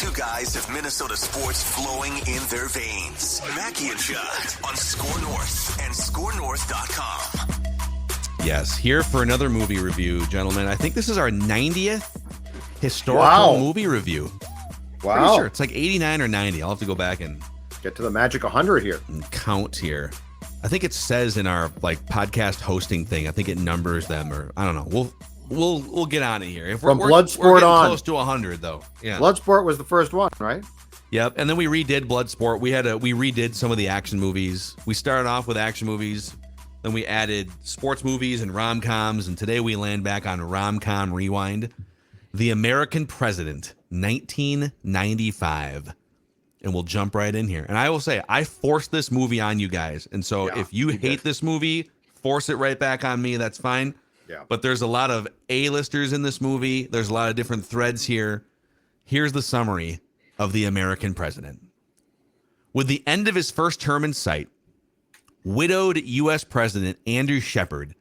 Two guys of Minnesota sports flowing in their veins. Mackey and Judd on Score North and ScoreNorth.com. Yes, here for another movie review, gentlemen. I think this is our 90th historical movie review. Wow. Pretty sure it's like 89 or 90. I'll have to go back and get to the magic 100 here. And count here. I think it says in our podcast hosting thing. I think it numbers them, or I don't know. We'll get on it here. If From we're Bloodsport on, close to 100 though. Yeah. Bloodsport was the first one, right? Yep. And then we redid Bloodsport. We redid some of the action movies. We started off with action movies. Then we added sports movies and rom-coms, and today we land back on rom-com rewind. The American President, 1995. And we'll jump right in here. And I will say, I forced this movie on you guys. And so if you hate this movie, force it right back on me. That's fine. Yeah. But there's a lot of A-listers in this movie. There's a lot of different threads here. Here's the summary of The American President. With the end of his first term in sight, widowed U.S. President Andrew Shepard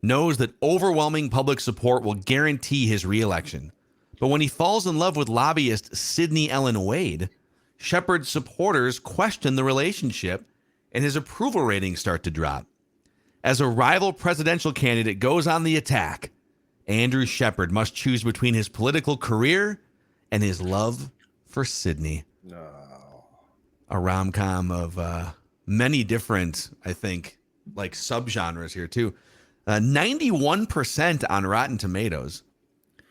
knows that overwhelming public support will guarantee his reelection. But when he falls in love with lobbyist Sidney Ellen Wade, Shepard's supporters question the relationship and his approval ratings start to drop. As a rival presidential candidate goes on the attack, Andrew Shepard must choose between his political career and his love for Sidney. No. A rom-com of many different, I think, like subgenres here too. 91% on Rotten Tomatoes.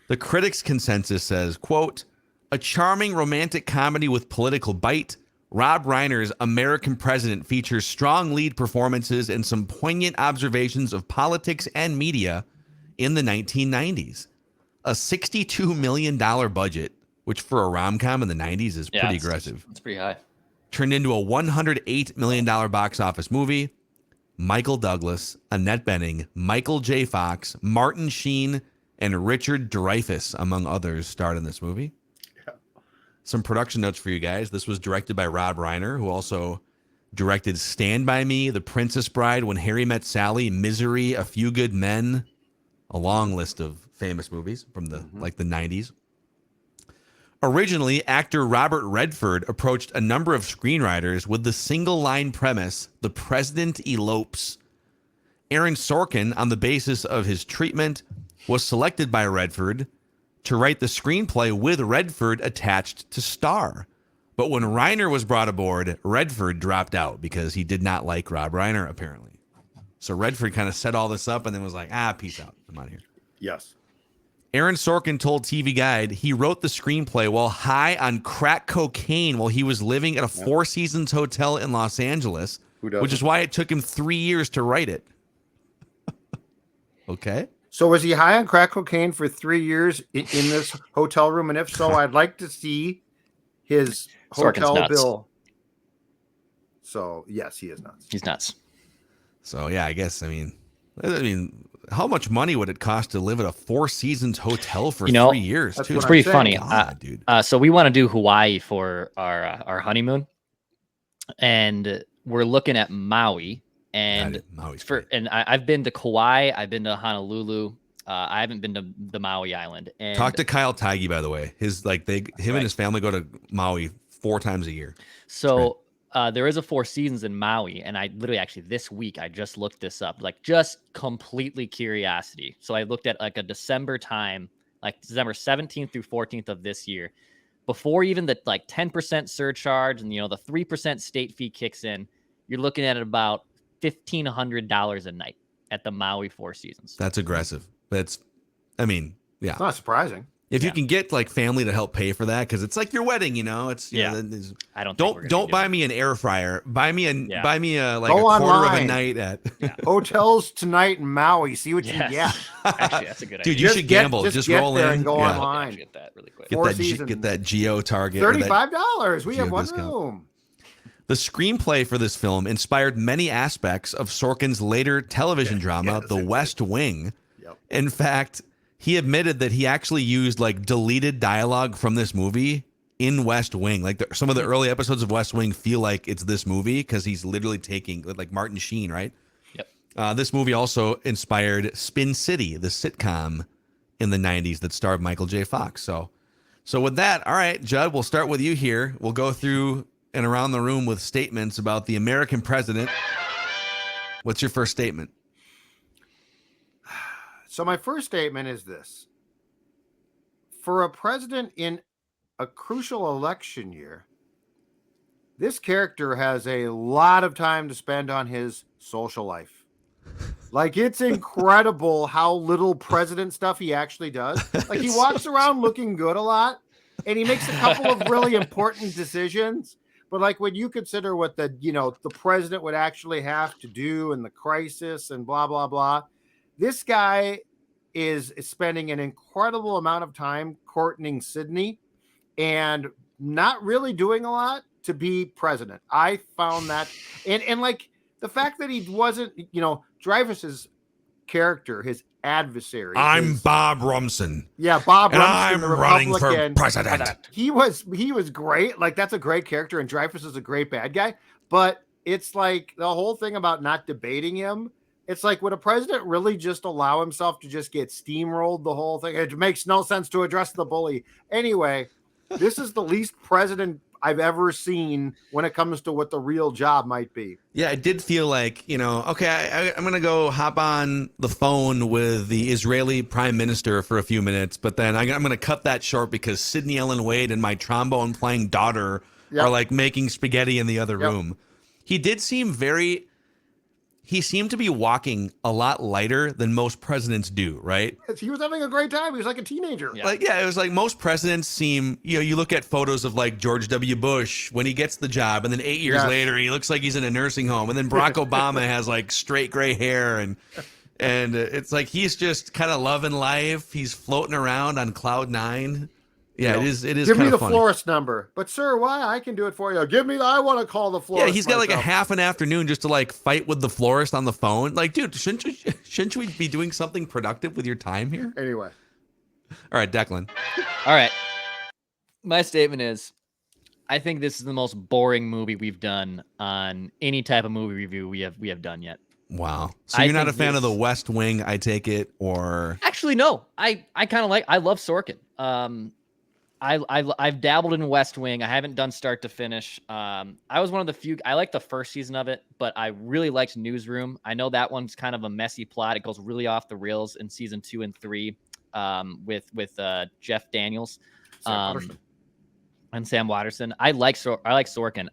The critics' consensus says, quote, a charming romantic comedy with political bite, Rob Reiner's American President features strong lead performances and some poignant observations of politics and media in the 1990s. A $62 million budget, which for a rom-com in the 90s is pretty aggressive. It's pretty high. Turned into a $108 million box office movie. Michael Douglas, Annette Bening, Michael J. Fox, Martin Sheen, and Richard Dreyfuss, among others, starred in this movie. Some production notes for you guys. This was directed by Rob Reiner, who also directed Stand By Me, The Princess Bride, When Harry Met Sally, Misery, A Few Good Men, a long list of famous movies from the the 90s. Originally, actor Robert Redford approached a number of screenwriters with the single-line premise, the president elopes. Aaron Sorkin, on the basis of his treatment, was selected by Redford to write the screenplay with Redford attached to star. But when Reiner was brought aboard, Redford dropped out because he did not like Rob Reiner, apparently. So Redford kind of set all this up and then was like, peace out. I'm out of here. Yes. Aaron Sorkin told TV Guide he wrote the screenplay while high on crack cocaine while he was living at a Four Seasons hotel in Los Angeles, which is why it took him 3 years to write it. Okay. So was he high on crack cocaine for 3 years in this hotel room? And if so, I'd like to see his hotel bill. So, yes, he is nuts. He's nuts. So, yeah, I guess, I mean, how much money would it cost to live at a Four Seasons hotel for 3 years? Too? It's pretty funny. God, dude. So we want to do Hawaii for our honeymoon. And we're looking at Maui. And I've been to Kauai, I've been to Honolulu. I haven't been to the Maui Island. And talk to Kyle Tighe, by the way. Him and his family go to Maui 4 times a year. So there is a Four Seasons in Maui, and I literally actually this week I just looked this up, like just completely curiosity. So I looked at like a December time, like December 17th through 14th of this year, before even the like 10% surcharge and the 3% state fee kicks in. You're looking at about $1,500 a night at the Maui Four Seasons. That's aggressive. It's not surprising. If you can get like family to help pay for that, because it's like your wedding, It's I don't buy me an air fryer. Buy me a Go a quarter online. of a night at Hotels tonight in Maui. See what you can get. Actually, that's a good idea. Dude, you should gamble. Just roll in and go online. Get that really quick. Get that Geo Target. $35. We have one room. The screenplay for this film inspired many aspects of Sorkin's later television drama, The West Wing. Yep. In fact, he admitted that he actually used like deleted dialogue from this movie in West Wing. Like some of the early episodes of West Wing feel like it's this movie because he's literally taking like Martin Sheen, right? Yep. This movie also inspired Spin City, the sitcom in the 90s that starred Michael J. Fox. So So with that, all right, Judd, we'll start with you here. We'll go through and around the room with statements about the American president. What's your first statement? So my first statement is this. For a president in a crucial election year, this character has a lot of time to spend on his social life. Like, it's incredible how little president stuff he actually does. Like, he walks around looking good a lot, and he makes a couple of really important decisions. But like, when you consider what the president would actually have to do in the crisis and blah, blah, blah, this guy is spending an incredible amount of time courting Sydney and not really doing a lot to be president. I found that, and like the fact that he wasn't, Dreyfus's character, his adversary. I'm Bob Rumson. Yeah, Bob and Rumson, I'm the running Republican for president. He was great. Like, that's a great character, and Dreyfus is a great bad guy. But it's like the whole thing about not debating him. It's like, would a president really just allow himself to just get steamrolled the whole thing? It makes no sense to address the bully. Anyway, this is the least president I've ever seen when it comes to what the real job might be. Yeah, it did feel like, okay, I'm going to go hop on the phone with the Israeli prime minister for a few minutes, but then I'm going to cut that short because Sydney Ellen Wade and my trombone playing daughter are like making spaghetti in the other room. He did seem he seemed to be walking a lot lighter than most presidents do, right? He was having a great time. He was like a teenager. Yeah. It was like most presidents seem, you look at photos of like George W. Bush when he gets the job, and then 8 years later, he looks like he's in a nursing home. And then Barack Obama has like straight gray hair, and it's like he's just kind of loving life. He's floating around on cloud nine. Yeah, it is. Give me the funny. florist number. But sir, why? I can do it for you. I want to call the florist. Yeah, he's got like a half an afternoon just to like fight with the florist on the phone. Like, dude, shouldn't we be doing something productive with your time here? Anyway. All right, Declan. All right. My statement is, I think this is the most boring movie we've done on any type of movie review we have done yet. Wow. So you're not a fan of The West Wing, I take it, or? Actually, no. I kind of I love Sorkin. I've dabbled in West Wing. I haven't done start to finish. I was one of the few. I liked the first season of it, but I really liked Newsroom. I know that one's kind of a messy plot. It goes really off the rails in season 2 and 3 with Jeff Daniels and Sam Waterston. I like Sorkin.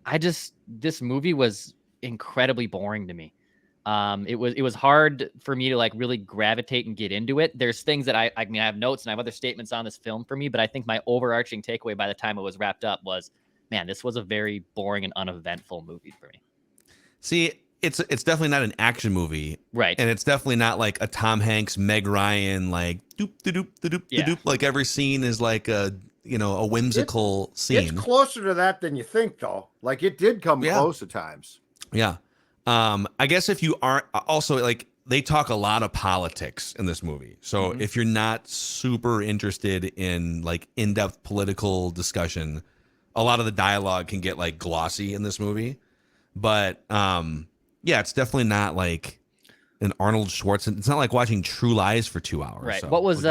This movie was incredibly boring to me. It was hard for me to like really gravitate and get into it. There's things that I have notes and I have other statements on this film for me, but I think my overarching takeaway by the time it was wrapped up was, man, this was a very boring and uneventful movie for me. See, it's definitely not an action movie, right? And it's definitely not like a Tom Hanks, Meg Ryan, like doop doop doop doop. Like every scene is like a whimsical scene. It's closer to that than you think, though. Like, it did come close at times. Yeah. I guess if you aren't also like, they talk a lot of politics in this movie. So if you're not super interested in like in-depth political discussion, a lot of the dialogue can get like glossy in this movie. But it's definitely not like an Arnold Schwarzenegger. It's not like watching True Lies for 2 hours. Right. So what was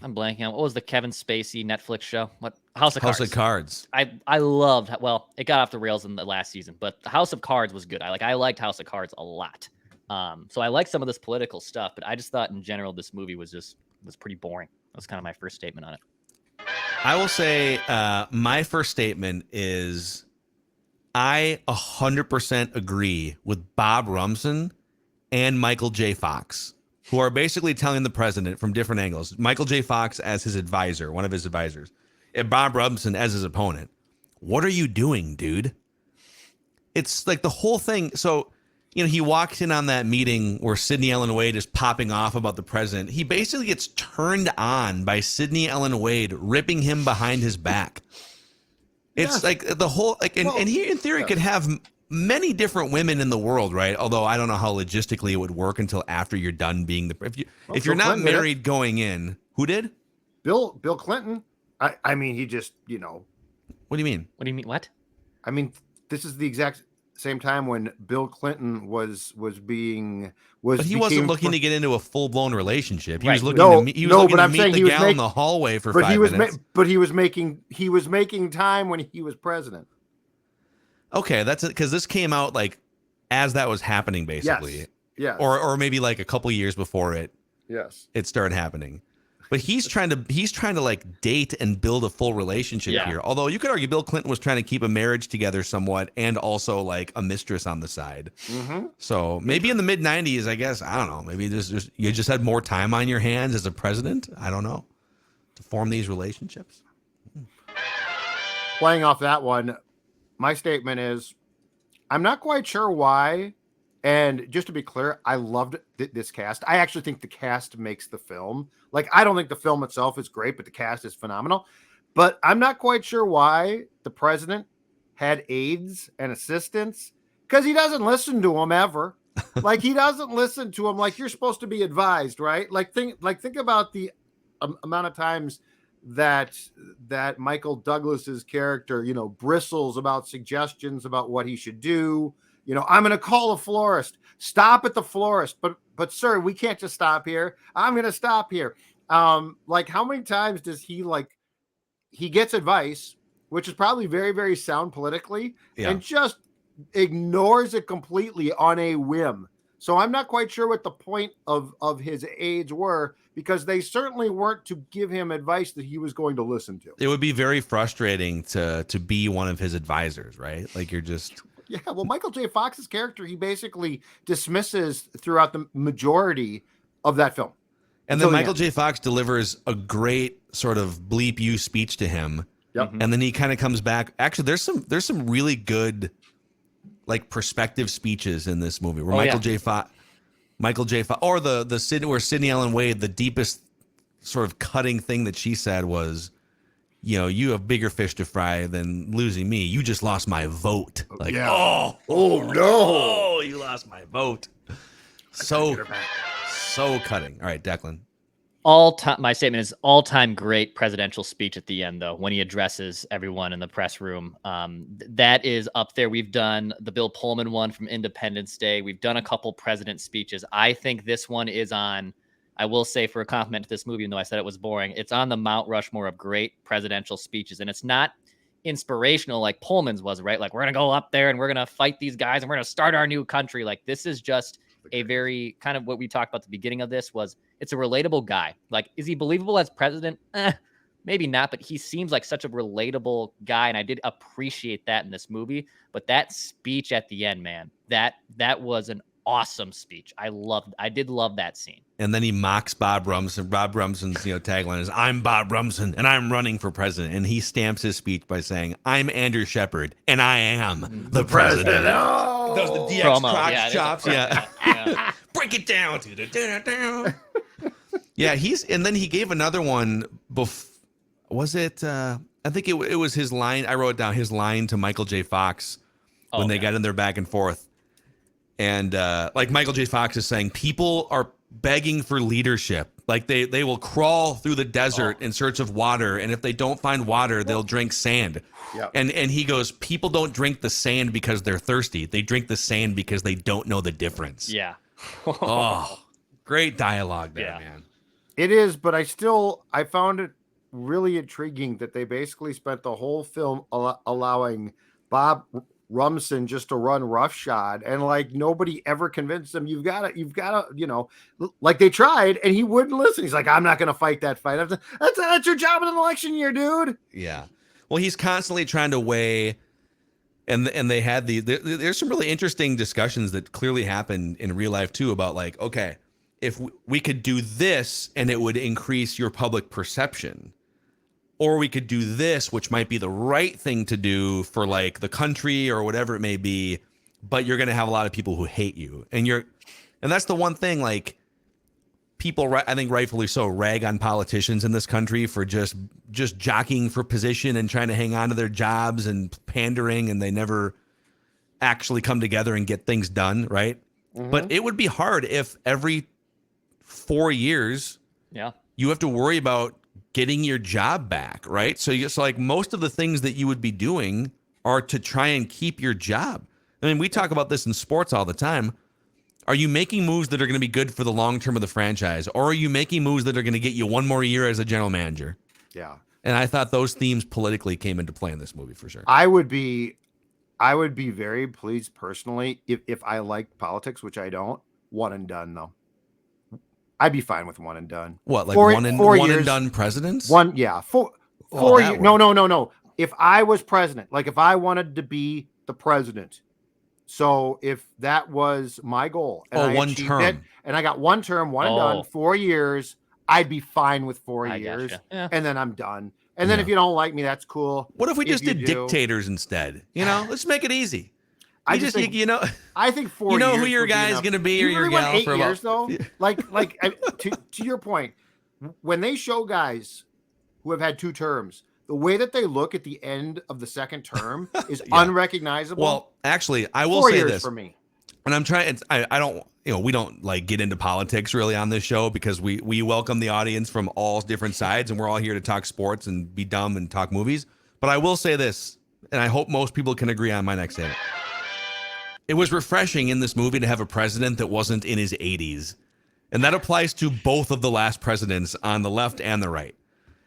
I'm blanking on. What was the Kevin Spacey Netflix show? What? House of Cards. I loved. Well, it got off the rails in the last season, but the House of Cards was good. I liked House of Cards a lot. So I liked some of this political stuff, but I just thought in general this movie was pretty boring. That was kind of my first statement on it. I will say my first statement is I 100% agree with Bob Rumson and Michael J. Fox, who are basically telling the president from different angles. Michael J. Fox as his advisor, one of his advisors, and Bob Rumson as his opponent. What are you doing, dude? It's like the whole thing. So, he walks in on that meeting where Sydney Ellen Wade is popping off about the president. He basically gets turned on by Sydney Ellen Wade ripping him behind his back. It's like the whole, like, and he in theory could have many different women in the world, right? Although I don't know how logistically it would work until after you're done being if you're not married going in. Who did? Bill Clinton. I mean, he just, What do you mean? What do you mean? What? I mean, this is the exact. same time when Bill Clinton was But he wasn't looking to get into a full blown relationship. He was looking to meet the gal in the hallway for 5 minutes. But he was making time when he was president. Okay, that's it, because this came out like as that was happening, basically. Yes. Or maybe like a couple years before it started happening. But he's trying to like date and build a full relationship here. Although you could argue Bill Clinton was trying to keep a marriage together somewhat, and also like a mistress on the side. Mm-hmm. So maybe in the mid 90s, I guess, I don't know. Maybe you just had more time on your hands as a president. I don't know, to form these relationships. Playing off that one, my statement is, I'm not quite sure why. And just to be clear, I loved this cast. I actually think the cast makes the film. Like, I don't think the film itself is great, but the cast is phenomenal. But I'm not quite sure why the president had aides and assistants, because he doesn't listen to them ever. Like, he doesn't listen to them like you're supposed to be advised, right? Think about the amount of times that Michael Douglas's character, bristles about suggestions about what he should do. I'm going to call a florist. Stop at the florist. But sir, we can't just stop here. I'm going to stop here. Like, how many times does he gets advice, which is probably very, very sound politically, and just ignores it completely on a whim. So I'm not quite sure what the point of his aides were, because they certainly weren't to give him advice that he was going to listen to. It would be very frustrating to be one of his advisors, right? Like, you're just... Yeah, well, Michael J. Fox's character, he basically dismisses throughout the majority of that film. And then Michael J. Fox delivers a great sort of bleep you speech to him. Yep. And then he kind of comes back. Actually, there's some really good like perspective speeches in this movie where Michael J. Fox, or the Sydney, where Sidney Ellen Wade, the deepest sort of cutting thing that she said was, you have bigger fish to fry than losing me. You just lost my vote. Like, oh no, you lost my vote. So cutting. All right, Declan. My statement is all-time great presidential speech at the end, though, when he addresses everyone in the press room. That is up there. We've done the Bill Pullman one from Independence Day. We've done a couple president speeches. I think this one is on, I will say, for a compliment to this movie, even though I said it was boring, it's on the Mount Rushmore of great presidential speeches. And it's not inspirational like Pullman's was, right? Like, we're going to go up there and we're going to fight these guys and we're going to start our new country. Like, this is just a very kind of what we talked about at the beginning of this was, it's a relatable guy. Like, is he believable as president? Maybe not, but he seems like such a relatable guy. And I did appreciate that in this movie. But that speech at the end, man, that was an awesome speech. I did love that scene. And then he mocks Bob Rumson. Bob Rumson's tagline is, "I'm Bob Rumson and I'm running for president." And he stamps his speech by saying, "I'm Andrew Shepard and I am the president." Oh, Does the DX promo. crotch chops? Yeah. Break it down. Yeah, and then he gave another one. Was it? I think it was his line. I wrote down his line to Michael J. Fox when they got in their back and forth. And like Michael J. Fox is saying, people are begging for leadership. Like they will crawl through the desert in search of water, and if they don't find water, they'll drink sand. Yep. And he goes, people don't drink the sand because they're thirsty. They drink the sand because they don't know the difference. Yeah. Oh, great dialogue there, man. It is, but I found it really intriguing that they basically spent the whole film allowing Bob Rumson just to run roughshod, and like nobody ever convinced him. You've got to, like they tried, and he wouldn't listen. He's like, I'm not going to fight that fight. That's your job in an election year, dude. Yeah. Well, he's constantly trying to weigh, and they had there's some really interesting discussions that clearly happen in real life too about like, okay, if we could do this and it would increase your public perception, or we could do this, which might be the right thing to do for like the country or whatever it may be, but you're going to have a lot of people who hate you. And that's the one thing, like, people, I think rightfully so, rag on politicians in this country for just jockeying for position and trying to hang on to their jobs and pandering, and they never actually come together and get things done, right? Mm-hmm. But it would be hard if every 4 years you have to worry about getting your job back, right? So like most of the things that you would be doing are to try and keep your job. I mean, we talk about this in sports all the time. Are you making moves that are going to be good for the long term of the franchise, or are you making moves that are going to get you one more year as a general manager? Yeah. And I thought those themes politically came into play in this movie for sure. I would be very pleased personally if I liked politics, which I don't. One and done though. I'd be fine with one and done. What, like 4 one years, and done presidents? One, yeah, four years. No. If I was president, like if I wanted to be the president, so if that was my goal, and I one achieved term, it, and I got one term, one and done, 4 years, I'd be fine with 4 years, Yeah. and then I'm done. And then if you don't like me, that's cool. What if we just did do, dictators instead? Let's make it easy. I think 4 you know years who your guy's going to be or your gal for 8 years about... though. Like to your point, when they show guys who have had 2 terms, the way that they look at the end of the second term is unrecognizable. Well, actually, I will 4 say years this for me. And I'm trying. I don't. We don't like get into politics really on this show because we welcome the audience from all different sides, and we're all here to talk sports and be dumb and talk movies. But I will say this, and I hope most people can agree on my next statement. It was refreshing in this movie to have a president that wasn't in his 80s. And that applies to both of the last presidents on the left and the right.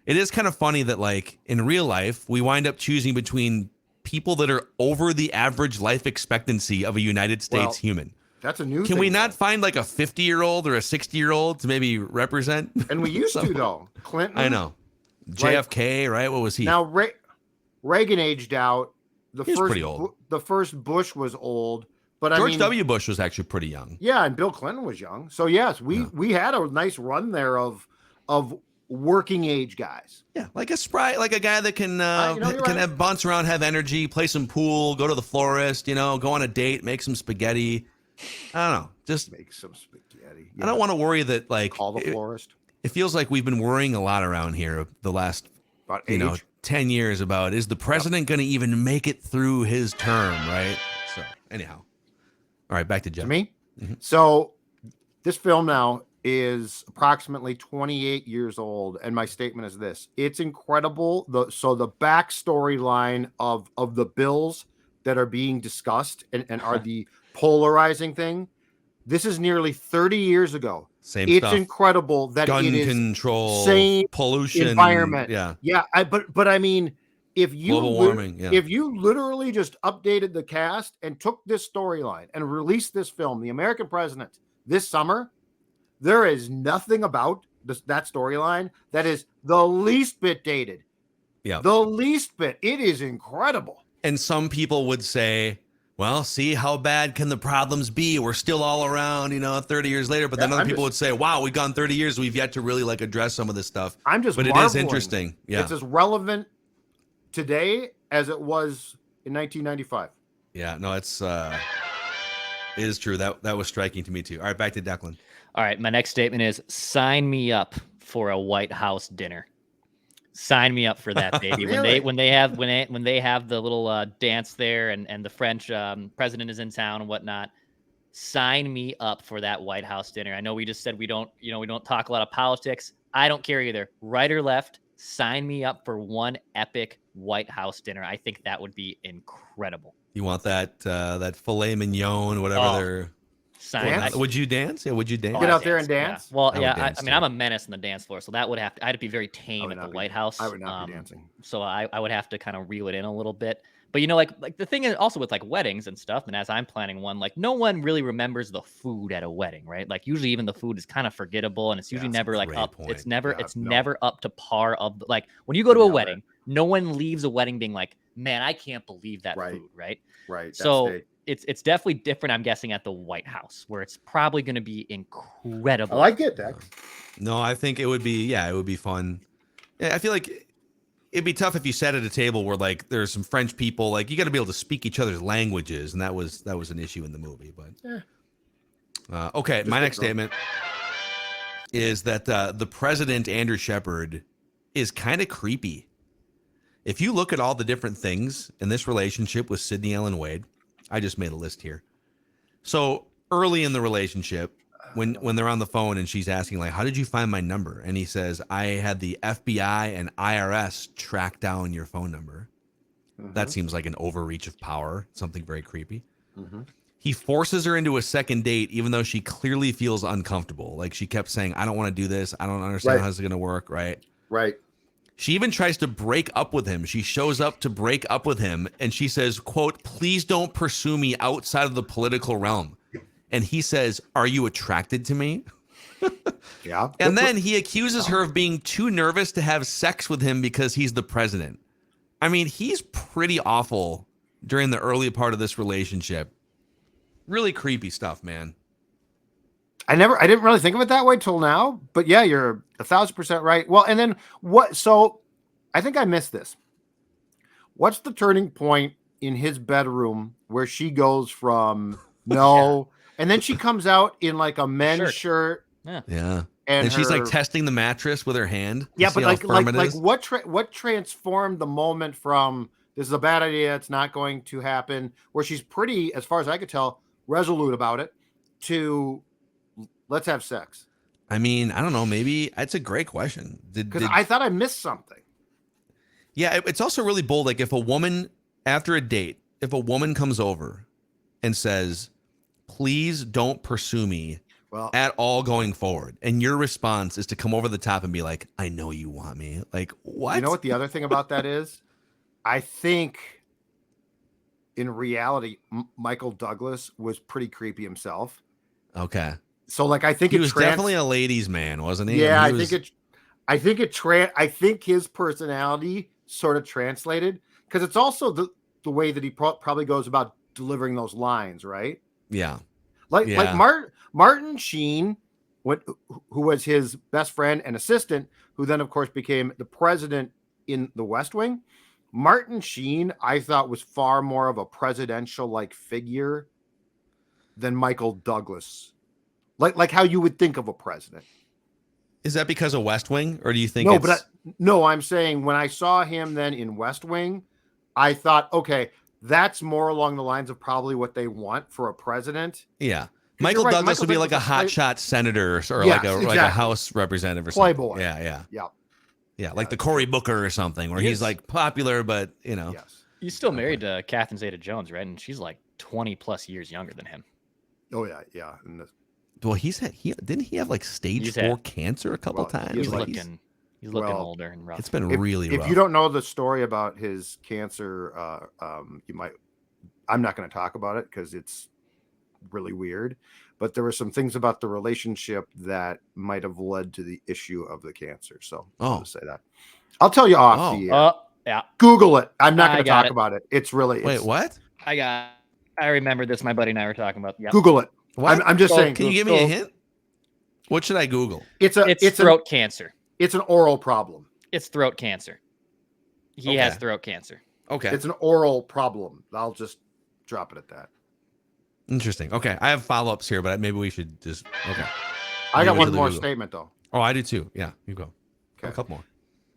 It is kind of funny that, like, in real life, we wind up choosing between people that are over the average life expectancy of a United States human. That's a new thing. Can we not find like a 50-year-old or a 60-year-old to maybe represent? And we used to, though. Clinton. I know. JFK, right? What was he? Now, Reagan aged out. He was pretty old. The first Bush was old, but George W. Bush was actually pretty young. Yeah, and Bill Clinton was young. So yes, we had a nice run there of working age guys. Yeah, like a guy that can have bounce around, have energy, play some pool, go to the florist, go on a date, make some spaghetti. I don't know, just make some spaghetti. Yeah. I don't want to worry that call the florist. It feels like we've been worrying a lot around here the last about age. 10 years about, is the president going to even make it through his term, right? So anyhow, all right, back to Judd. To me? Mm-hmm. So this film now is approximately 28 years old, and my statement is this: it's incredible. The backstory line of the bills that are being discussed and are the polarizing thing. This is nearly 30 years ago. Same it's stuff. Incredible that gun it is control, same pollution, environment. Yeah. But I mean, if you global warming, if you literally just updated the cast and took this storyline and released this film, The American President, this summer, there is nothing about that storyline that is the least bit dated. Yeah, the least bit. It is incredible. And some people would say, well, see, how bad can the problems be? We're still all around, 30 years later. But then other people would say, wow, we've gone 30 years. We've yet to really address some of this stuff. But it is interesting. Yeah. It's as relevant today as it was in 1995. Yeah, no, it is true. That was striking to me too. All right, back to Declan. All right, my next statement is: sign me up for a White House dinner. Sign me up for that, baby. Really? when they have the little dance there and the French president is in town and whatnot. Sign me up for that White House dinner. I know we just said we don't talk a lot of politics. I don't care either, right or left. Sign me up for one epic White House dinner. I think that would be incredible. You want that filet mignon, whatever they're. Dance? Would you dance? Yeah, would you dance? Get out there and dance? Yeah. Well, dance I mean, I'm a menace on the dance floor, so that would have to. I'd be very tame at the White House. I would not be dancing. So I would have to kind of reel it in a little bit. But like the thing is also with like weddings and stuff, and as I'm planning one, like no one really remembers the food at a wedding, right? Like usually even the food is kind of forgettable, and it's usually never like up. Point. It's never never up to par of like when you go to a wedding, no one leaves a wedding being like, man, I can't believe that food, right? Right. So it's definitely different, I'm guessing, at the White House, where it's probably going to be incredible. I like it, Dex. No, I think it would be fun. Yeah, I feel like it'd be tough if you sat at a table where like there's some French people, like you got to be able to speak each other's languages, and that was an issue in the movie. But okay, my next statement is that the president, Andrew Shepard, is kind of creepy. If you look at all the different things in this relationship with Sidney Ellen Wade, I just made a list here. So early in the relationship, when they're on the phone and she's asking like, how did you find my number? And he says, I had the FBI and IRS track down your phone number. Mm-hmm. That seems like an overreach of power, something very creepy. Mhm. He forces her into a second date, even though she clearly feels uncomfortable. Like she kept saying, I don't want to do this. I don't understand Right. how this is going to work. Right. Right. She even tries to break up with him. She shows up to break up with him and she says, quote, please don't pursue me outside of the political realm. And he says, are you attracted to me? Yeah. And then he accuses her of being too nervous to have sex with him because he's the president. I mean, he's pretty awful during the early part of this relationship. Really creepy stuff, man. I didn't really think of it that way till now, but yeah, you're 1,000% right. Well, and then what? So I think I missed this. What's the turning point in his bedroom where she goes from no, and then she comes out in like a men's shirt. Yeah. And she's like testing the mattress with her hand. Yeah, but like what transformed the moment from this is a bad idea, it's not going to happen, where she's pretty, as far as I could tell, resolute about it, to let's have sex? I mean, I don't know. Maybe it's a great question. Because I thought I missed something. Yeah, it's also really bold. Like if a woman, after a date, if a woman comes over and says, please don't pursue me at all going forward, and your response is to come over the top and be like, I know you want me. Like, what? You know what the other thing about that is? I think in reality, Michael Douglas was pretty creepy himself. Okay. So like, I think he was definitely a ladies' man, wasn't he? Yeah, I think his personality sort of translated, because it's also the way that he probably goes about delivering those lines, right? Yeah. Like Martin Sheen, who was his best friend and assistant, who then of course became the president in the West Wing. Martin Sheen, I thought, was far more of a presidential like figure than Michael Douglas. Like how you would think of a president. Is that because of West Wing, or do you think? No, I'm saying when I saw him then in West Wing, I thought, okay, that's more along the lines of probably what they want for a president. Yeah, Michael Douglas would be like a hotshot senator or like a House representative or something. Playboy. Yeah, like the Cory Booker or something, where he's like popular, but you know. Yes. He's still married to Catherine Zeta-Jones, right? And she's like 20 plus years younger than him. Oh yeah. Well, didn't he have like stage 4 cancer a couple times? He's looking older and rough. It's been really rough. If you don't know the story about his cancer, you might. I'm not going to talk about it because it's really weird. But there were some things about the relationship that might have led to the issue of the cancer. So I'll just say that. I'll tell you off the. Yeah. Google it. I'm not going to talk about it. It's really. Wait, what? I remember this. My buddy and I were talking about. Yep. Google it. I'm just saying. Can you give me a hint? What should I Google? It's throat cancer. It's an oral problem. It's throat cancer. He has throat cancer. Okay. It's an oral problem. I'll just drop it at that. Interesting. Okay. I have follow-ups here, but maybe we should just. Okay. I got one more statement, though. Oh, I do too. Yeah. You go. Okay. A couple more.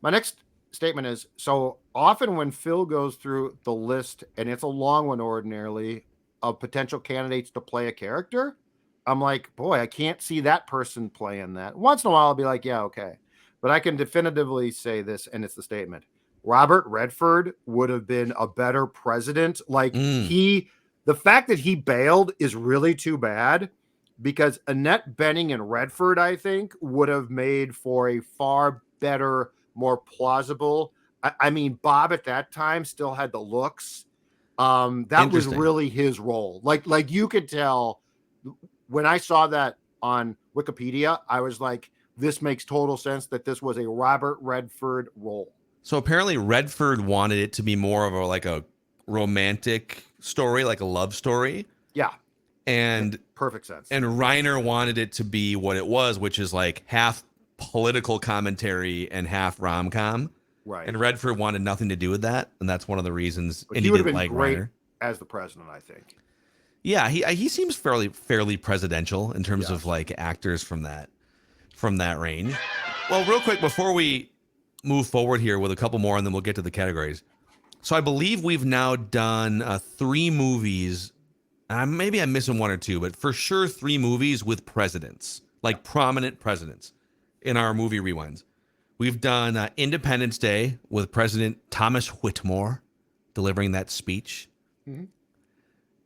My next statement is, so often when Phil goes through the list, and it's a long one ordinarily, of potential candidates to play a character, I'm like, boy, I can't see that person playing that. Once in a while, I'll be like, yeah, okay. But I can definitively say this, and it's the statement. Robert Redford would have been a better president. Like the fact that he bailed is really too bad, because Annette Bening and Redford, I think, would have made for a far better, more plausible. I mean, Bob at that time still had the looks. That was really his role. Like you could tell when I saw that on Wikipedia, I was like, this makes total sense that this was a Robert Redford role. So apparently Redford wanted it to be more of a romantic story, like a love story. Yeah. And perfect sense. And Reiner wanted it to be what it was, which is like half political commentary and half rom-com. Right. And Redford wanted nothing to do with that, and that's one of the reasons. But and he would have didn't been like great Reiner as the president, I think. Yeah, he seems fairly presidential in terms of like actors from that range. Well, real quick before we move forward here with a couple more, and then we'll get to the categories. So I believe we've now done 3 movies. Maybe I'm missing 1 or 2, but for sure 3 movies with presidents, like prominent presidents, in our movie rewinds. We've done Independence Day with President Thomas Whitmore delivering that speech. Mm-hmm.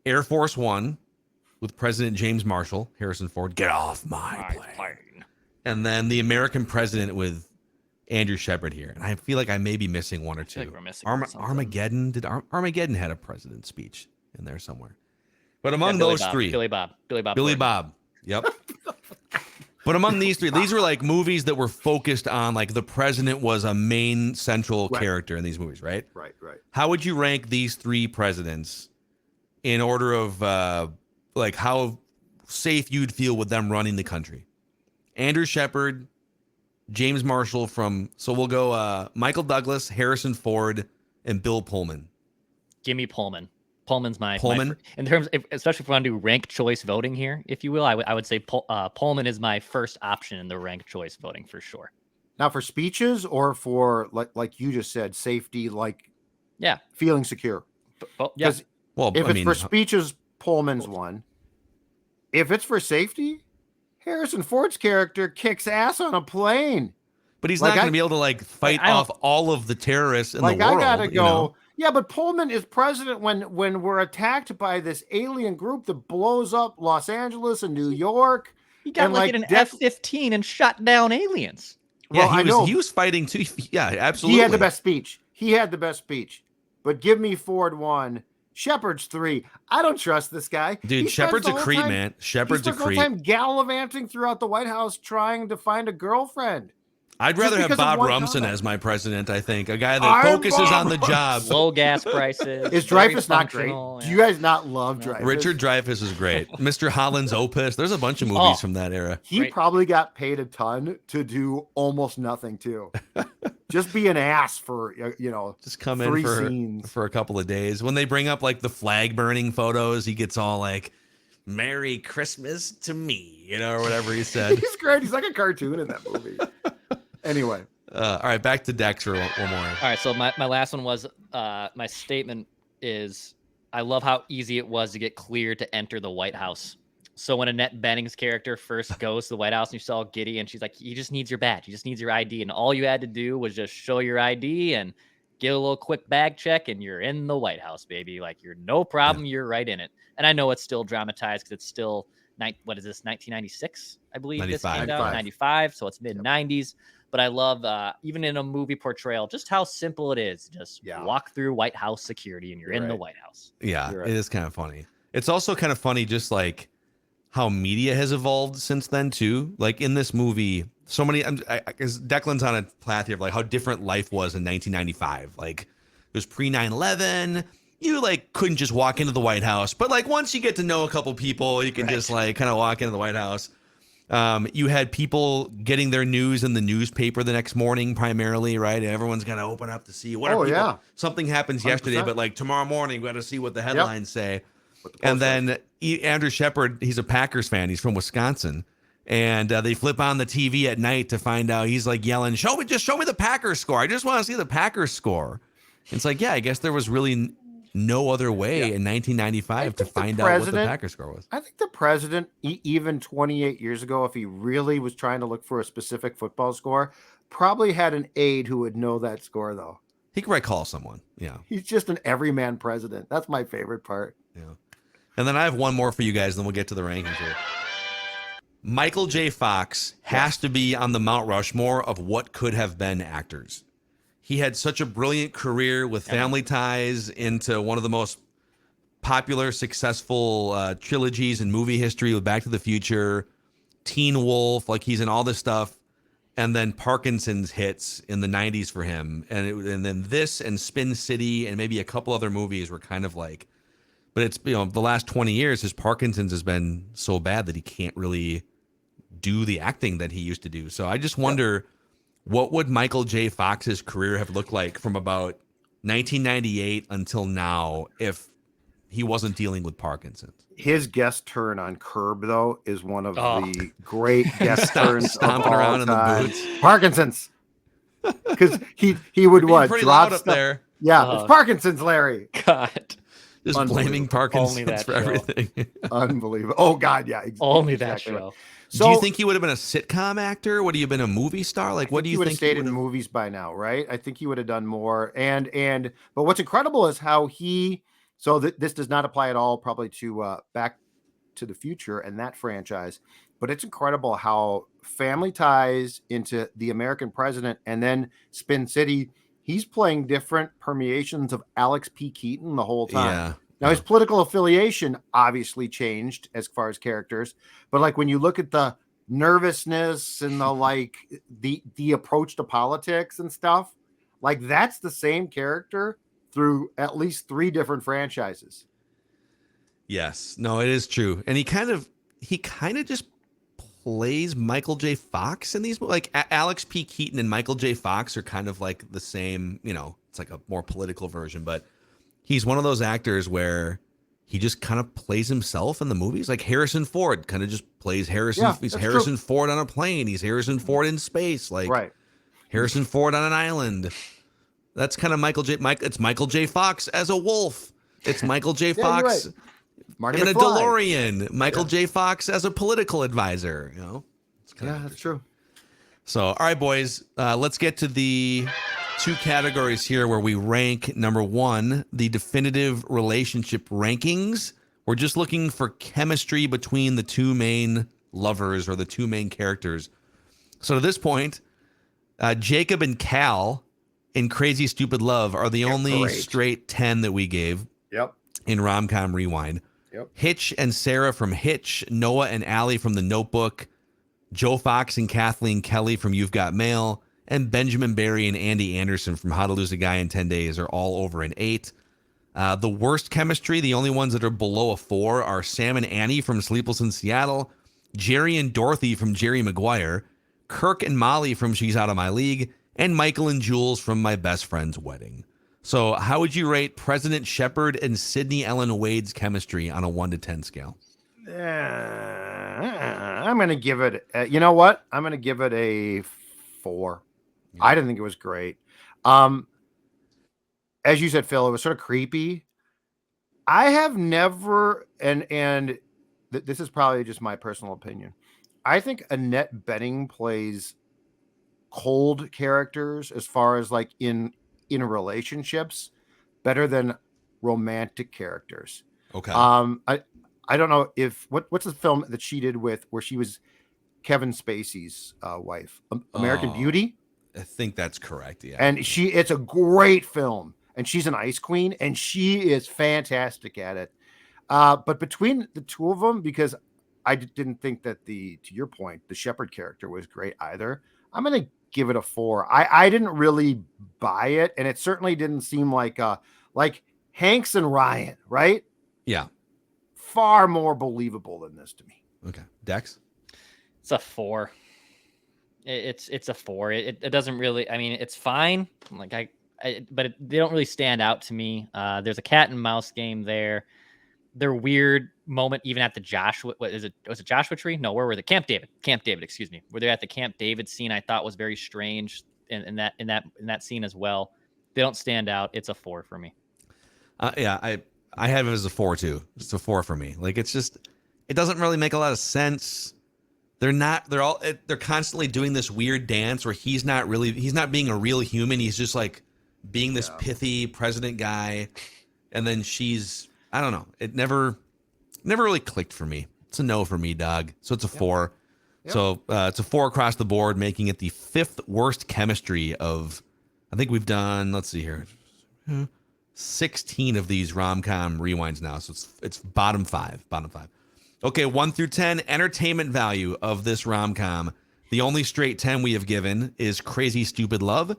Air Force One with President James Marshall, Harrison Ford, get off my plane. And then The American President with Andrew Shepard here. And I feel like I may be missing one or two. like we're missing Armageddon. Armageddon had a president speech in there somewhere. But among Billy those Bob, three. Billy Bob. Yep. But among these three, these were like movies that were focused on like the president was a main central character in these movies, right? Right. How would you rank these three presidents in order of like how safe you'd feel with them running the country? Andrew Shepard, James Marshall so we'll go Michael Douglas, Harrison Ford, and Bill Pullman. Give me Pullman. Pullman's my Pullman? in terms, especially if we want to do ranked choice voting here, if you will, I would say Pullman is my first option in the ranked choice voting for sure. Now for speeches or for like you just said, safety, feeling secure. Yeah. Well, if it's for speeches, Pullman's one. If it's for safety, Harrison Ford's character kicks ass on a plane. But he's not going to be able to fight off all of the terrorists in the world. I gotta go. Yeah, but Pullman is president when we're attacked by this alien group that blows up Los Angeles and New York. He got in an F-15 and shot down aliens. Yeah, he was fighting too. Yeah, absolutely. He had the best speech. But give me Ford 1, Shepard's 3. I don't trust this guy. Dude, Shepard's a creep, man. Shepard's a creep. He spends all the time gallivanting throughout the White House trying to find a girlfriend. I'd rather have Bob Rumson as my president, I think. A guy that focuses on the job. Low gas prices. Is Dreyfus not great? Yeah. Do you guys not love Dreyfus? Richard Dreyfus is great. Mr. Holland's Opus. There's a bunch of movies from that era. He probably got paid a ton to do almost nothing, too. Just be an ass for, just come in for a couple of days. When they bring up the flag burning photos, he gets all like, Merry Christmas to me, or whatever he said. He's great. He's like a cartoon in that movie. Anyway. All right, back to Dexter one more. All right, so my last one was, my statement is, I love how easy it was to get cleared to enter the White House. So when Annette Bening's character first goes to the White House and you saw Giddy and she's like, he just needs your badge. He just needs your ID. And all you had to do was just show your ID and get a little quick bag check and you're in the White House, baby. You're no problem. Yeah. You're right in it. And I know it's still dramatized because it's still, 1996, I believe. 95. This came out, 95. So it's mid-90s. But I love, even in a movie portrayal, just how simple it is. Just walk through White House security and you're in the White House. Yeah, it is kind of funny. It's also kind of funny just how media has evolved since then too. In this movie, so many, because Declan's on a path here of how different life was in 1995. It was pre 9/11. You couldn't just walk into the White House, but once you get to know a couple people, you can just kind of walk into the White House. You had people getting their news in the newspaper the next morning, primarily, right? Everyone's got to open up to see what something happens 100%. Yesterday, but tomorrow morning, we got to see what the headlines say. And then Andrew Shepard, he's a Packers fan. He's from Wisconsin. And they flip on the TV at night to find out he's yelling, show me the Packers score. I just want to see the Packers score. It's I guess there was really no other way in 1995 to find out what the Packers score was. I think the president, even 28 years ago, if he really was trying to look for a specific football score, probably had an aide who would know that score, though. He could probably call someone. Yeah. He's just an everyman president. That's my favorite part. Yeah. And then I have one more for you guys, then we'll get to the rankings here. Michael J. Fox has to be on the Mount Rushmore of what could have been actors. He had such a brilliant career with Family Ties into one of the most popular, successful trilogies in movie history with Back to the Future, Teen Wolf, he's in all this stuff. And then Parkinson's hits in the 90s for him. And then this and Spin City and maybe a couple other movies were kind of but it's, the last 20 years, his Parkinson's has been so bad that he can't really do the acting that he used to do. So I just wonder, what would Michael J. Fox's career have looked like from about 1998 until now if he wasn't dealing with Parkinson's? His guest turn on Curb, though, is one of the great guest turns stomping around in the boots. Parkinson's. Because he would what? Pretty drop loud up stuff. there. Yeah, it's Parkinson's, Larry. God. Just blaming Parkinson's for everything. Unbelievable. Oh, God, yeah. Only that show. So, do you think he would have been a sitcom actor? Would he have been a movie star? What do you think? He would have stayed in movies by now, right? I think he would have done more. But what's incredible is how he So this does not apply at all, probably to Back to the Future and that franchise. But it's incredible how family ties into the American President, and then Spin City. He's playing different permeations of Alex P. Keaton the whole time. Yeah. Now his political affiliation obviously changed as far as characters, but like when you look at the nervousness and the approach to politics and stuff, like that's the same character through at least 3 different franchises. Yes. No, it is true. And he kind of just plays Michael J. Fox in these, like Alex P. Keaton and Michael J. Fox are kind of like the same, it's like a more political version, but he's one of those actors where he just kind of plays himself in the movies. Like Harrison Ford kind of just plays Harrison. Yeah, he's that's Harrison true. Ford on a plane. He's Harrison Ford in space. Like Right. Harrison Ford on an island. That's kind of it's Michael J. Fox as a wolf. It's Michael J. Yeah, you're Fox right. Marty in a McFly. DeLorean. Michael J. Fox as a political advisor. It's kind of That's true. So, all right, boys, let's get to the 2 categories here where we rank. Number 1, the definitive relationship rankings. We're just looking for chemistry between the 2 main lovers or the 2 main characters. So to this point, Jacob and Cal in Crazy Stupid Love are the only great. straight 10 that we gave Yep. in Romcom Rewind. Yep. Hitch and Sarah from Hitch, Noah and Allie from The Notebook, Joe Fox and Kathleen Kelly from You've Got Mail, and Benjamin Barry and Andy Anderson from How to Lose a Guy in 10 Days are all over an 8. The worst chemistry, the only ones that are below a 4 are Sam and Annie from Sleepless in Seattle, Jerry and Dorothy from Jerry Maguire, Kirk and Molly from She's Out of My League, and Michael and Jules from My Best Friend's Wedding. So how would you rate President Shepard and Sydney Ellen Wade's chemistry on a 1 to 10 scale? I'm going to give it, you know what? I'm going to give it a 4. Yeah. I didn't think it was great. As you said, Phil, it was sort of creepy. I have never, and this is probably just my personal opinion. I think Annette Bening plays cold characters as far as like in relationships better than romantic characters. Okay. I don't know if what's the film that she did where she was Kevin Spacey's wife, American Beauty. I think that's correct. Yeah. And it's a great film, and she's an ice queen, and she is fantastic at it. But between the 2 of them, because I didn't think that to your point, the Shepard character was great either. I'm going to give it a 4. I didn't really buy it, and it certainly didn't seem like Hanks and Ryan, right? Yeah. Far more believable than this to me. Okay. Dex? It's a 4. It's a 4. It doesn't really, I mean, it's fine. Like but they don't really stand out to me. There's a cat and mouse game there. Their weird moment, even at the Joshua, was it Joshua Tree? No, where were they? Camp David, excuse me. Where they're at the Camp David scene, I thought was very strange in that scene as well. They don't stand out. It's a 4 for me. Yeah, I have it as a 4 too. It's a 4 for me. Like, it doesn't really make a lot of sense. They're constantly doing this weird dance where he's not being a real human. He's just like being this pithy president guy. And then I don't know. It never really clicked for me. It's a no for me, dog. So it's a 4. Yep. So it's a 4 across the board, making it the 5th worst chemistry of, I think we've done, let's see here, 16 of these rom-com rewinds now. So it's bottom 5. Okay, 1 through 10, entertainment value of this rom-com. The only straight 10 we have given is Crazy Stupid Love.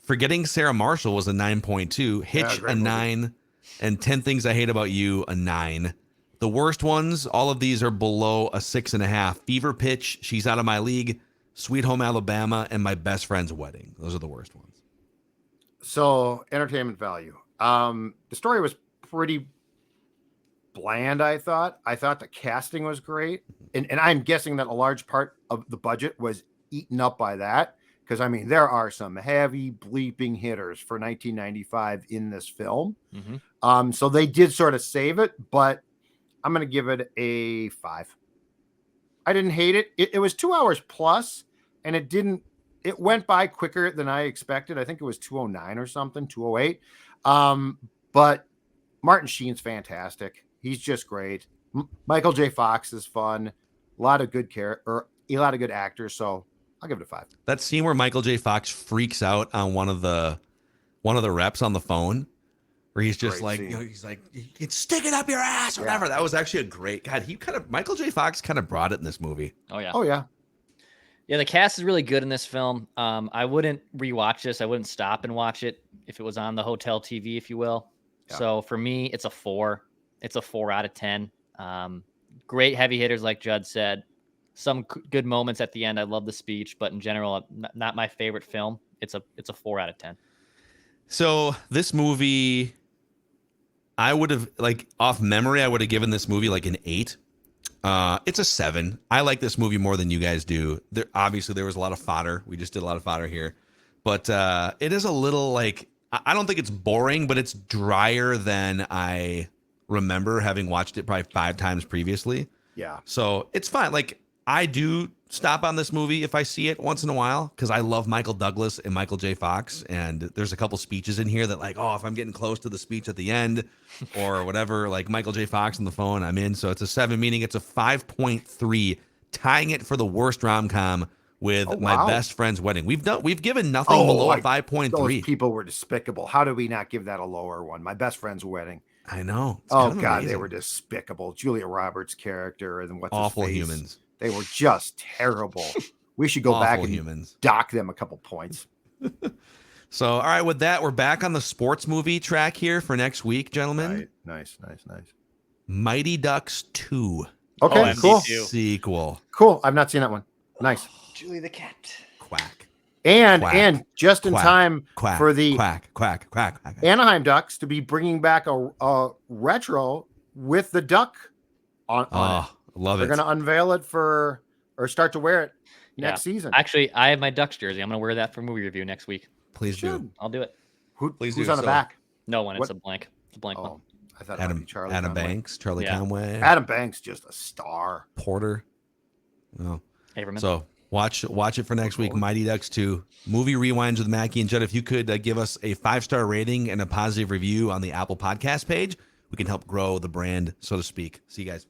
Forgetting Sarah Marshall was a 9.2. Hitch, a 9. And 10 Things I Hate About You, a 9. The worst ones, all of these are below a 6.5. Fever Pitch, She's Out of My League, Sweet Home Alabama, and My Best Friend's Wedding. Those are the worst ones. So, entertainment value. The story was pretty bland, I thought. I thought the casting was great. And I'm guessing that a large part of the budget was eaten up by that. Because, I mean, there are some heavy bleeping hitters for 1995 in this film. Mm-hmm. So they did sort of save it, but I'm going to give it a 5. I didn't hate it. It was 2 hours plus, and it went by quicker than I expected. I think it was 209 or something, 208. But Martin Sheen's fantastic. He's just great. Michael J. Fox is fun. A lot of good a lot of good actors. So I'll give it a 5. That scene where Michael J. Fox freaks out on one of the reps on the phone, where he's just Great like, scene. he's like, you can stick it up your ass or whatever. That was actually a great. God, Michael J. Fox kind of brought it in this movie. Oh yeah. Oh yeah. Yeah, the cast is really good in this film. I wouldn't rewatch this. I wouldn't stop and watch it if it was on the hotel TV, if you will. Yeah. So for me, it's a 4. It's a 4 out of 10. Great heavy hitters, like Judd said. Some good moments at the end. I love the speech, but in general, not my favorite film. It's a 4 out of 10. So this movie, I would have, like, off memory, I would have given this movie like an 8. It's a 7. I like this movie more than you guys do. Obviously, there was a lot of fodder. We just did a lot of fodder here. But it is a little, like, I don't think it's boring, but it's drier than I remember, having watched it probably 5 times previously. Yeah. So it's fine. Like, I do stop on this movie if I see it once in a while, because I love Michael Douglas and Michael J. Fox. And there's a couple speeches in here that, like, oh, if I'm getting close to the speech at the end or whatever, like Michael J. Fox on the phone, I'm in. So it's a 7, meaning it's a 5.3, tying it for the worst rom-com with My Best Friend's Wedding. We've given nothing below a 5.3. Those people were despicable. How did we not give that a lower one? My Best Friend's Wedding. I know. It's Oh kind of God, amazing. they were despicable. Julia Roberts' character and what's Awful his face. humans. They were just terrible. We should go back and dock them a couple points. So, all right, with that, we're back on the sports movie track here for next week, gentlemen. Right. Nice. Mighty Ducks 2. Okay, cool. Sequel. Cool. I've not seen that one. Nice. Julie the cat. Quack. And just in time for the quack. Anaheim Ducks to be bringing back a retro with the duck on it. Love They're it. going to unveil it or start to wear it next season. Actually, I have my Ducks jersey. I'm going to wear that for movie review next week. Please do. I'll do it. Who's on the back? No one. It's a blank. It's a blank one. I thought it might be Charlie Adam Conway. Banks, Charlie Conway. Adam Banks, just a star. Porter. Oh. Haverman. So watch it for next week. Mighty Ducks 2. Movie Rewinds with Mackey and Judd. If you could give us a 5-star rating and a positive review on the Apple Podcast page, we can help grow the brand, so to speak. See you guys.